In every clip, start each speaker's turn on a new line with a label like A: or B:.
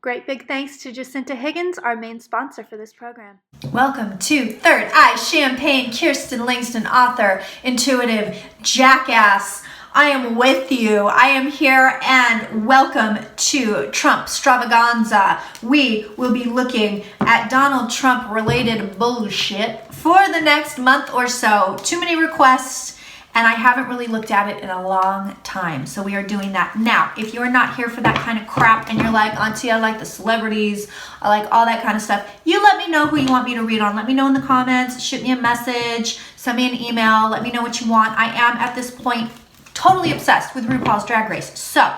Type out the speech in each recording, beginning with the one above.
A: Great big thanks to Jacinta Higgins, our main sponsor for this program.
B: Welcome to Third Eye Champagne, Kirsten Langston, author, intuitive, jackass. I am with you. I am here, and welcome to Trump Stravaganza. We will be looking at Donald Trump related bullshit for the next month or so. Too many requests, and I haven't really looked at it in a long time. So we are doing that. Now, if you're not here for that kind of crap and you're like, Auntie, I like the celebrities, I like all that kind of stuff, you let me know who you want me to read on. Let me know in the comments, shoot me a message, send me an email, let me know what you want. I am at this point totally obsessed with RuPaul's Drag Race. So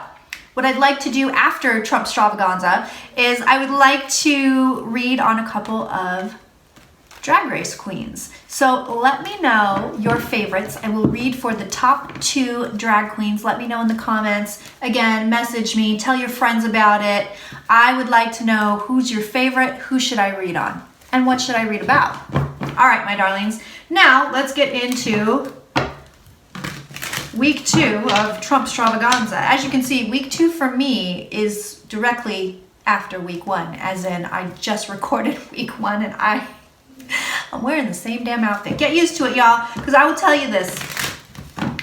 B: what I'd like to do after Trump Stravaganza is I would like to read on a couple of Drag Race queens. So let me know your favorites. I will read for the top 2 drag queens. Let me know in the comments. Again, message me, tell your friends about it. I would like to know who's your favorite, who should I read on, and what should I read about. All right, my darlings. Now let's get into week 2 of Trump Stravaganza. As you can see, week 2 for me is directly after week 1, as in I just recorded week 1 and I'm wearing the same damn outfit. Get used to it, y'all, because I will tell you this.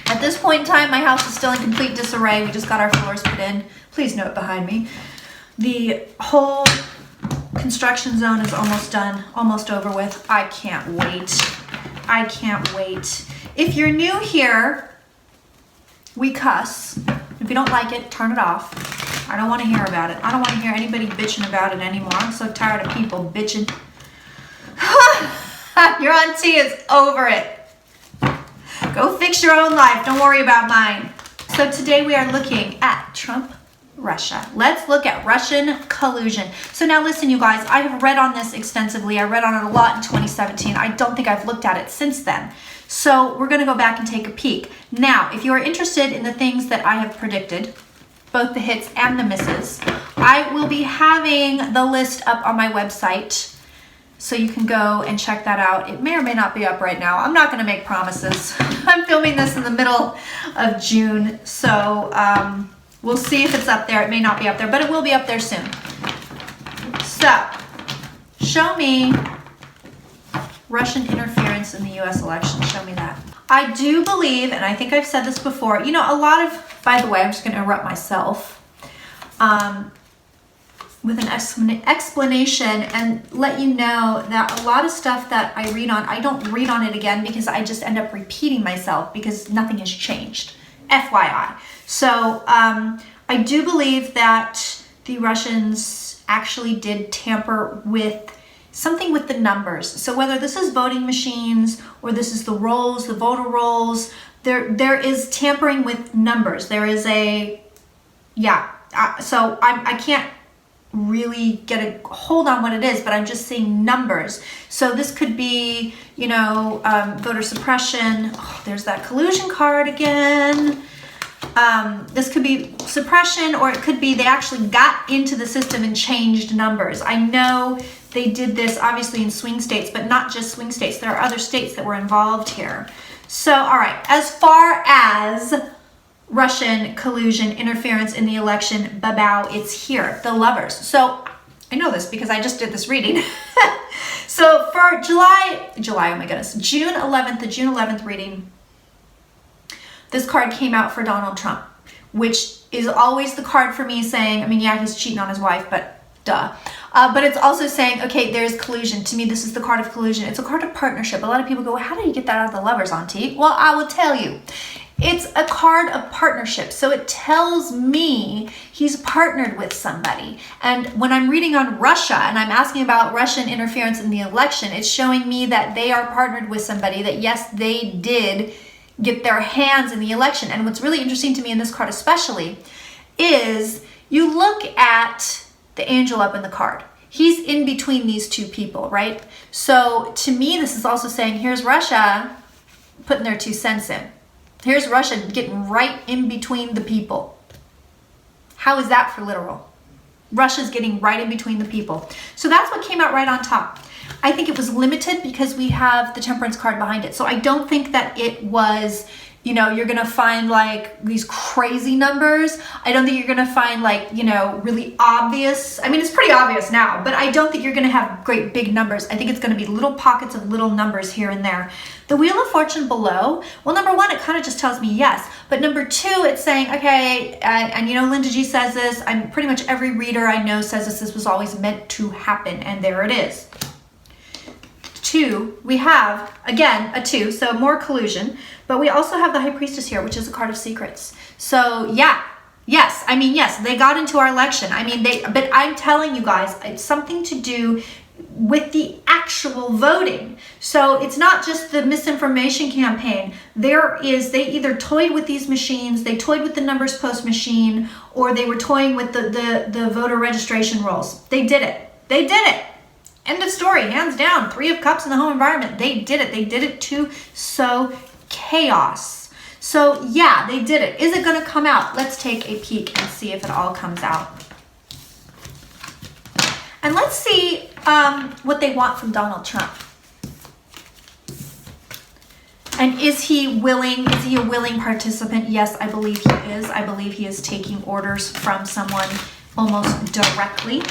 B: At this point in time, my house is still in complete disarray. We just got our floors put in. Please note behind me. The whole construction zone is almost done, almost over with. I can't wait. I can't wait. If you're new here, we cuss. If you don't like it, turn it off. I don't want to hear about it. I don't want to hear anybody bitching about it anymore. I'm so tired of people bitching. Your auntie is over it. Go fix your own life. Don't worry about mine. So today we are looking at Trump, Russia. Let's look at Russian collusion. So now listen, you guys, I have read on this extensively. I read on it a lot in 2017. I don't think I've looked at it since then. So we're going to go back and take a peek. Now, if you are interested in the things that I have predicted, both the hits and the misses, I will be having the list up on my website, so you can go and check that out. It may or may not be up right now. I'm not gonna make promises. I'm filming this in the middle of June, so we'll see if it's up there. It may not be up there, but it will be up there soon. So, show me Russian interference in the US election. Show me that. I do believe, and I think I've said this before, you know, a lot of, by the way, I'm just gonna interrupt myself, with an explanation and let you know that a lot of stuff that I read on, I don't read on it again because I just end up repeating myself because nothing has changed, FYI. So I do believe that the Russians actually did tamper with something with the numbers. So whether this is voting machines or this is the rolls, the voter rolls, there is tampering with numbers. There is a, yeah, so I can't really get a hold on what it is, but I'm just seeing numbers. So this could be, you know, voter suppression. Oh, there's that collusion card again. This could be suppression, or it could be they actually got into the system and changed numbers. I know they did this obviously in swing states, but not just swing states. There are other states that were involved here. So, all right, as far as Russian collusion, interference in the election, babow, it's here, the lovers. So I know this because I just did this reading. So for July, oh my goodness, June 11th, the June 11th reading, this card came out for Donald Trump, which is always the card for me saying, I mean, yeah, he's cheating on his wife, but duh. But it's also saying, okay, there's collusion. To me, this is the card of collusion. It's a card of partnership. A lot of people go, well, how do you get that out of the lovers, Auntie? Well, I will tell you. It's a card of partnership. So it tells me he's partnered with somebody. And when I'm reading on Russia and I'm asking about Russian interference in the election, it's showing me that they are partnered with somebody, that yes, they did get their hands in the election. And what's really interesting to me in this card especially is you look at the angel up in the card. He's in between these two people, right? So to me, this is also saying, here's Russia putting their 2 cents in. Here's Russia getting right in between the people. How is that for literal? Russia's getting right in between the people. So that's what came out right on top. I think it was limited because we have the temperance card behind it. So I don't think that it was you know, you're gonna find like these crazy numbers. I don't think you're gonna find like, you know, really obvious. I mean, it's pretty obvious now, but I don't think you're gonna have great big numbers. I think it's gonna be little pockets of little numbers here and there. The Wheel of Fortune below, well, number one, it kind of just tells me yes. But number two, it's saying, okay, and you know, Linda G says this, I'm pretty much every reader I know says this was always meant to happen, and there it is. Two, we have, again, a 2, so more collusion, but we also have the High Priestess here, which is a card of secrets. So yeah, yes, I mean, yes, they got into our election. I mean, but I'm telling you guys, it's something to do with the actual voting. So it's not just the misinformation campaign. They either toyed with these machines, they toyed with the numbers post machine, or they were toying with the voter registration rolls. They did it. They did it. End of story, hands down. 3 of Cups in the home environment. They did it. They did it to sow chaos. So yeah, they did it. Is it going to come out? Let's take a peek and see if it all comes out. And let's see what they want from Donald Trump. And is he willing? Is he a willing participant? Yes, I believe he is. I believe he is taking orders from someone almost directly.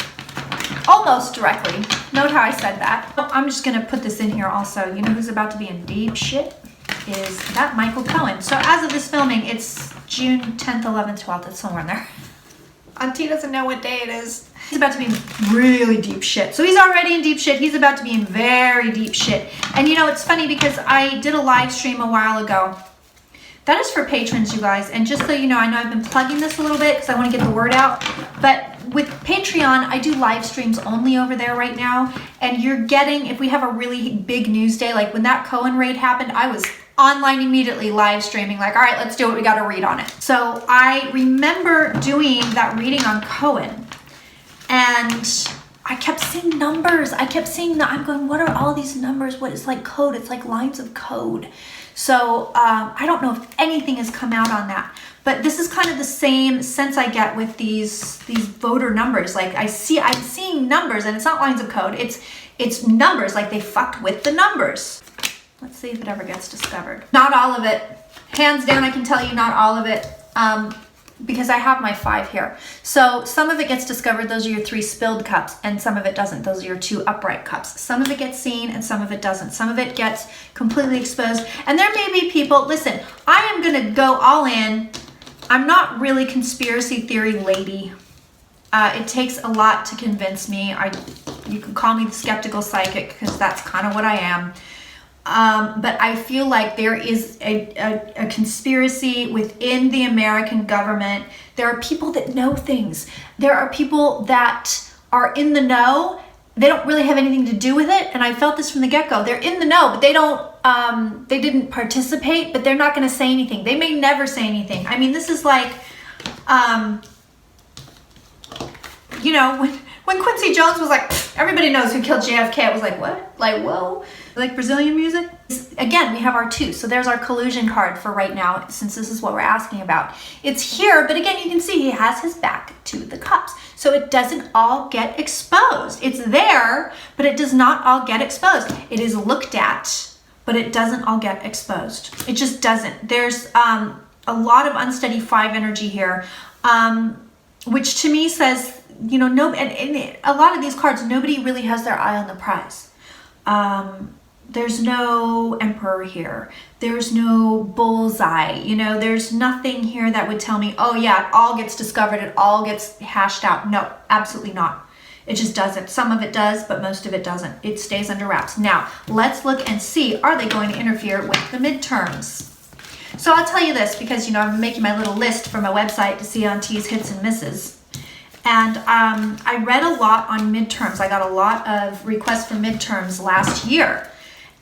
B: Almost directly. Note how I said that. I'm just going to put this in here also. You know who's about to be in deep shit? Is that Michael Cohen. So as of this filming, it's June 10th, 11th, 12th. It's somewhere in there. Auntie doesn't know what day it is. He's about to be in really deep shit. So he's already in deep shit. He's about to be in very deep shit. And you know, it's funny because I did a live stream a while ago. That is for patrons, you guys. And just so you know, I know I've been plugging this a little bit because I want to get the word out. But with Patreon, I do live streams only over there right now. And you're getting, if we have a really big news day, like when that Cohen raid happened, I was online immediately live streaming, like, all right, let's do it. We got to read on it. So I remember doing that reading on Cohen. And I kept seeing numbers. I kept seeing that. I'm going, what are all these numbers? What is like code? It's like lines of code. So I don't know if anything has come out on that, but this is kind of the same sense I get with these voter numbers. Like I'm seeing numbers, and it's not lines of code. It's numbers. Like they fucked with the numbers. Let's see if it ever gets discovered. Not all of it. Hands down, I can tell you not all of it. Because I have my 5 here. So some of it gets discovered, those are your 3 spilled cups, and some of it doesn't. Those are your 2 upright cups. Some of it gets seen and some of it doesn't. Some of it gets completely exposed. And there may be people, listen, I am gonna go all in. I'm not really conspiracy theory lady. It takes a lot to convince me. You can call me the skeptical psychic because that's kind of what I am. But I feel like there is a conspiracy within the American government. There are people that know things. There are people that are in the know. They don't really have anything to do with it. And I felt this from the get-go. They're in the know, but they don't, they didn't participate, but they're not going to say anything. They may never say anything. I mean, this is like, you know, when Quincy Jones was like, everybody knows who killed JFK, it was like, what? Like, whoa. Like Brazilian music? Again, we have our 2. So there's our collusion card for right now, since this is what we're asking about. It's here, but again, you can see he has his back to the cups. So it doesn't all get exposed. It's there, but it does not all get exposed. It is looked at, but it doesn't all get exposed. It just doesn't. There's a lot of unsteady 5 energy here, which to me says, you know, and a lot of these cards, nobody really has their eye on the prize. There's no emperor here. There's no bullseye. You know, there's nothing here that would tell me, oh yeah, it all gets discovered. It all gets hashed out. No, absolutely not. It just doesn't. Some of it does, but most of it doesn't. It stays under wraps. Now, let's look and see, are they going to interfere with the midterms? So I'll tell you this because, you know, I'm making my little list for my website to see Auntie's hits and misses. And I read a lot on midterms. I got a lot of requests for midterms last year.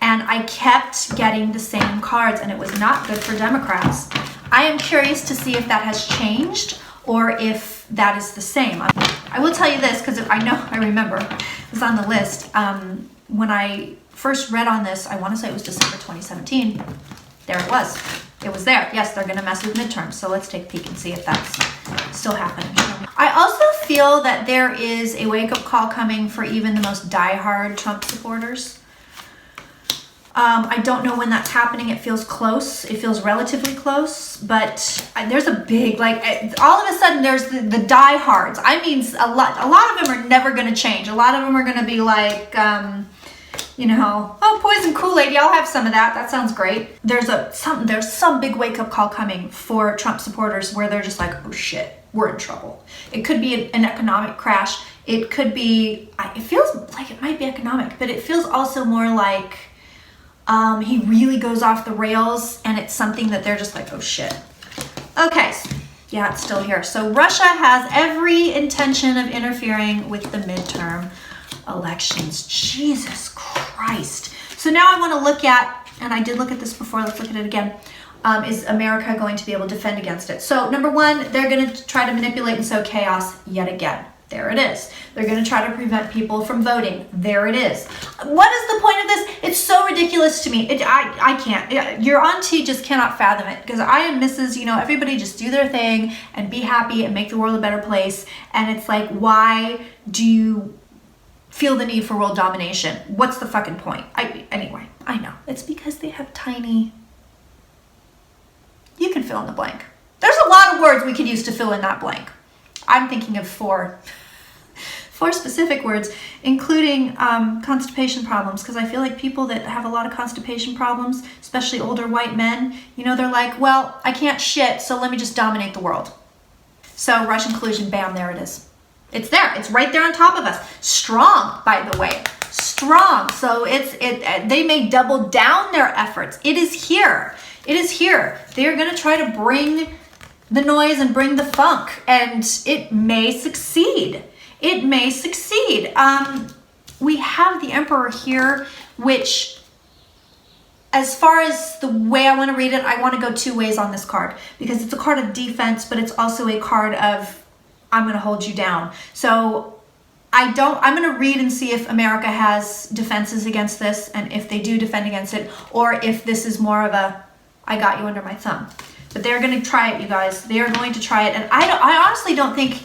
B: And I kept getting the same cards, and it was not good for Democrats. I am curious to see if that has changed or if that is the same. I will tell you this, because I remember, it was on the list. When I first read on this, I want to say it was December 2017. There it was. It was there. Yes, they're going to mess with midterms. So let's take a peek and see if that's still happening. I also feel that there is a wake-up call coming for even the most diehard Trump supporters. I don't know when that's happening. It feels close. It feels relatively close, but there's a big, like, all of a sudden there's the diehards. I mean, a lot of them are never going to change. A lot of them are going to be like, you know, oh, poison Kool-Aid. Y'all have some of that. That sounds great. There's some big wake-up call coming for Trump supporters where they're just like, oh shit, we're in trouble. It could be an economic crash. It could be, it feels like it might be economic, but it feels also more like he really goes off the rails and it's something that they're just like, oh shit. Okay, yeah, it's still here. So Russia has every intention of interfering with the midterm elections. Jesus Christ. So now I want to look at, and I did look at this before, let's look at it again. Is America going to be able to defend against it? So number one, they're going to try to manipulate and sow chaos yet again. There it is. They're going to try to prevent people from voting. There it is. What is the point of this? It's so ridiculous to me. I can't. Your auntie just cannot fathom it, because I am Mrs. You know, everybody just do their thing and be happy and make the world a better place. And it's like, why do you feel the need for world domination? What's the fucking point? Anyway, I know. It's because they have tiny... You can fill in the blank. There's a lot of words we could use to fill in that blank. I'm thinking of four specific words, including constipation problems, because I feel like people that have a lot of constipation problems, especially older white men, you know, they're like, well, I can't shit, so let me just dominate the world. So Russian collusion, bam, there it is. It's there. It's right there on top of us. Strong, by the way. Strong. So they may double down their efforts. It is here. It is here. They are going to try to bring the noise and bring the funk, and it may succeed. It may succeed. We have the Emperor here, which, as far as the way I want to read it, I want to go two ways on this card, because it's a card of defense, but it's also a card of, I'm going to hold you down. So I'm going to read and see if America has defenses against this, and if they do defend against it, or if this is more of a, I got you under my thumb. But they're going to try it, you guys. They are going to try it. And I honestly don't think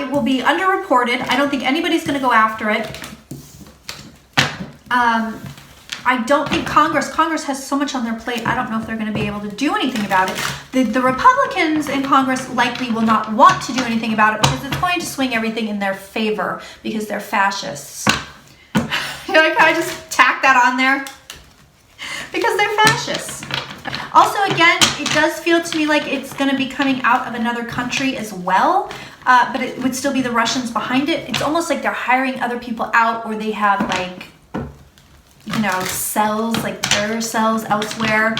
B: it will be underreported. I don't think anybody's going to go after it. I don't think Congress has so much on their plate. I don't know if they're going to be able to do anything about it. The Republicans in Congress likely will not want to do anything about it, because it's going to swing everything in their favor, because they're fascists. Can I just tack that on there? Because they're fascists. Also, again, it does feel to me like it's going to be coming out of another country as well, but it would still be the Russians behind it. It's almost like they're hiring other people out, or they have, like, you know, cells, like terror cells elsewhere.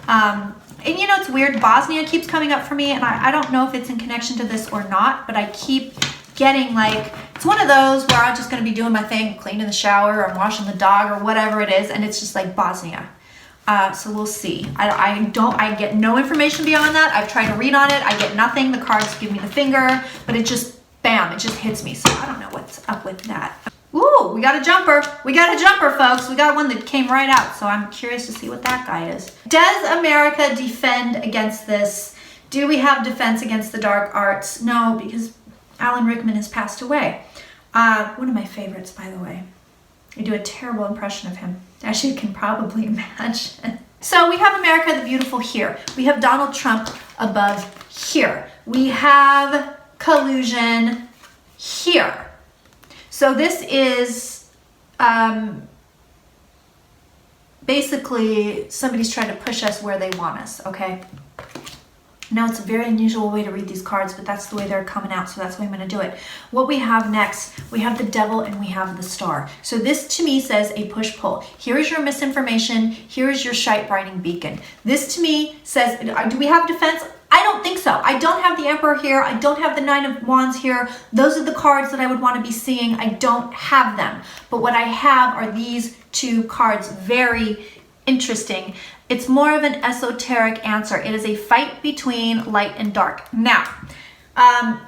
B: And, you know, it's weird. Bosnia keeps coming up for me, and I don't know if it's in connection to this or not, but I keep getting, like, it's one of those where I'm just going to be doing my thing, cleaning the shower, or I'm washing the dog, or whatever it is, and it's just like Bosnia. So we'll see. I get no information beyond that. I've tried to read on it. I get nothing. The cards give me the finger, but it just, bam, it just hits me. So I don't know what's up with that. Ooh, we got a jumper. We got a jumper, folks. We got one that came right out. So I'm curious to see what that guy is. Does America defend against this? Do we have defense against the dark arts? No, because Alan Rickman has passed away. One of my favorites, by the way. I do a terrible impression of him, as you can probably imagine. So we have America the Beautiful here. We have Donald Trump above here. We have collusion here. So this is basically somebody's trying to push us where they want us, okay? Now, it's a very unusual way to read these cards, but that's the way they're coming out, so that's the way I'm going to do it. What we have next, we have the Devil and we have the Star. So this, to me, says a push-pull. Here is your misinformation. Here is your shite-brining beacon. This, to me, says, do we have defense? I don't think so. I don't have the Emperor here. I don't have the Nine of Wands here. Those are the cards that I would want to be seeing. I don't have them. But what I have are these two cards. Very interesting. It's more of an esoteric answer. It is a fight between light and dark. Now, I'm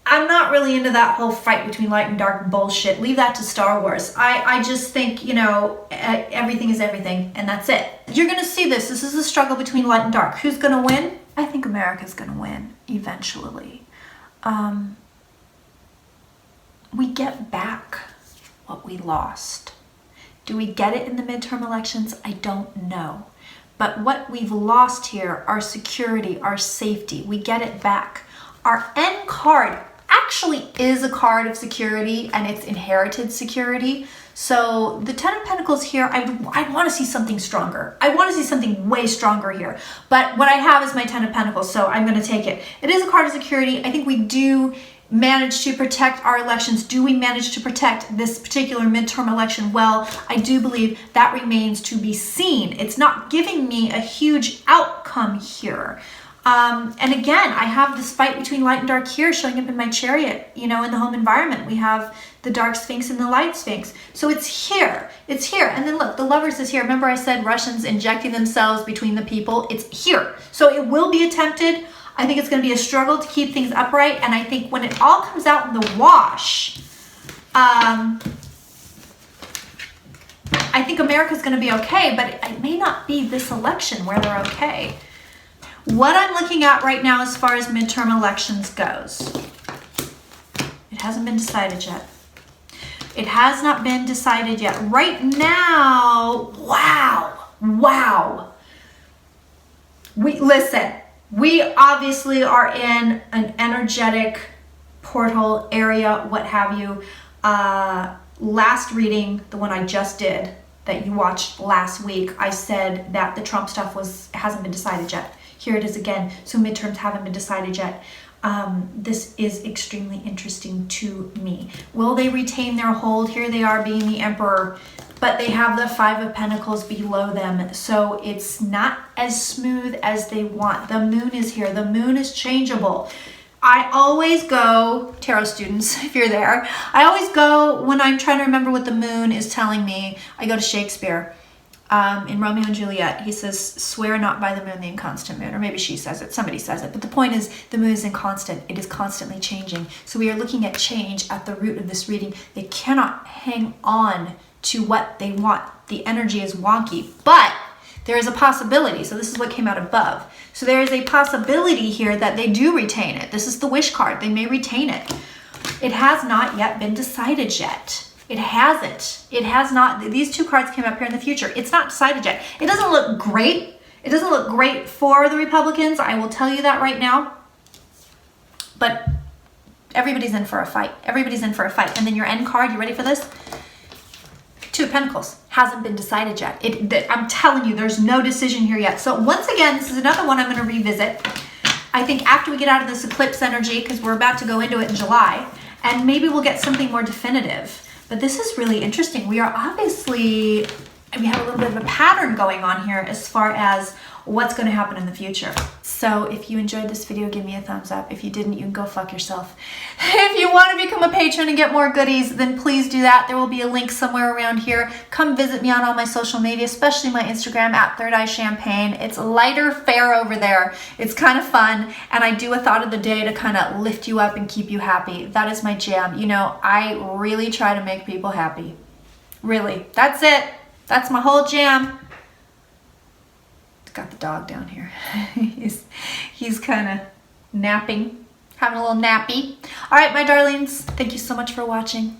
B: not really into that whole fight between light and dark bullshit. Leave that to Star Wars. I just think, you know, everything is everything, and that's it. You're going to see this. This is a struggle between light and dark. Who's going to win? I think America's going to win eventually. We get back what we lost. Do we get it in the midterm elections? I don't know. But what we've lost here, our security, our safety, we get it back. Our N card actually is a card of security, and it's inherited security. So the Ten of Pentacles here, I want to see something stronger. I want to see something way stronger here. But what I have is my Ten of Pentacles, so I'm going to take it. It is a card of security. I think we do manage to protect our elections. Do we manage to protect this particular midterm election? Well, I do believe that remains to be seen. It's not giving me a huge outcome here. And again, I have this fight between light and dark here showing up in my chariot, you know, in the home environment. We have the dark Sphinx and the light Sphinx. So it's here. It's here. And then look, the Lovers is here. Remember I said Russians injecting themselves between the people? It's here. So it will be attempted. I think it's going to be a struggle to keep things upright. And I think when it all comes out in the wash, I think America's going to be okay, but it may not be this election where they're okay. What I'm looking at right now as far as midterm elections goes, it hasn't been decided yet. It has not been decided yet. Right now, wow. Listen, we obviously are in an energetic portal area, what have you. Last reading, the one I just did that you watched last week, I said that the Trump stuff hasn't been decided yet. Here it is again. So midterms haven't been decided yet. This is extremely interesting to me. Will they retain their hold? Here they are being the emperor, but they have the Five of Pentacles below them. So it's not as smooth as they want. The moon is here. The moon is changeable. I always go, tarot students, if you're there, I always go when I'm trying to remember what the moon is telling me. I go to Shakespeare. In Romeo and Juliet, he says, swear not by the moon, the inconstant moon. Or maybe she says it, somebody says it. But the point is, the moon is inconstant. It is constantly changing. So we are looking at change at the root of this reading. They cannot hang on to what they want. The energy is wonky. But there is a possibility. So this is what came out above. So there is a possibility here that they do retain it. This is the wish card. They may retain it. It has not yet been decided yet. It hasn't. It has not. These two cards came up here in the future. It's not decided yet. It doesn't look great. It doesn't look great for the Republicans. I will tell you that right now. But everybody's in for a fight. Everybody's in for a fight. And then your end card, you ready for this? Two of Pentacles. Hasn't been decided yet. I'm telling you, there's no decision here yet. So once again, this is another one I'm going to revisit. I think after we get out of this eclipse energy, because we're about to go into it in July, and maybe we'll get something more definitive. But this is really interesting. We have a little bit of a pattern going on here as far as what's going to happen in the future. So if you enjoyed this video, give me a thumbs up. If you didn't, you can go fuck yourself. If you want to become a patron and get more goodies, then please do that. There will be a link somewhere around here. Come visit me on all my social media, especially my Instagram at Third Eye Champagne. It's lighter fare over there. It's kind of fun. And I do a thought of the day to kind of lift you up and keep you happy. That is my jam. You know, I really try to make people happy. Really. That's it. That's my whole jam. Got the dog down here. he's kind of napping, having a little nappy. All right, my darlings, thank you so much for watching.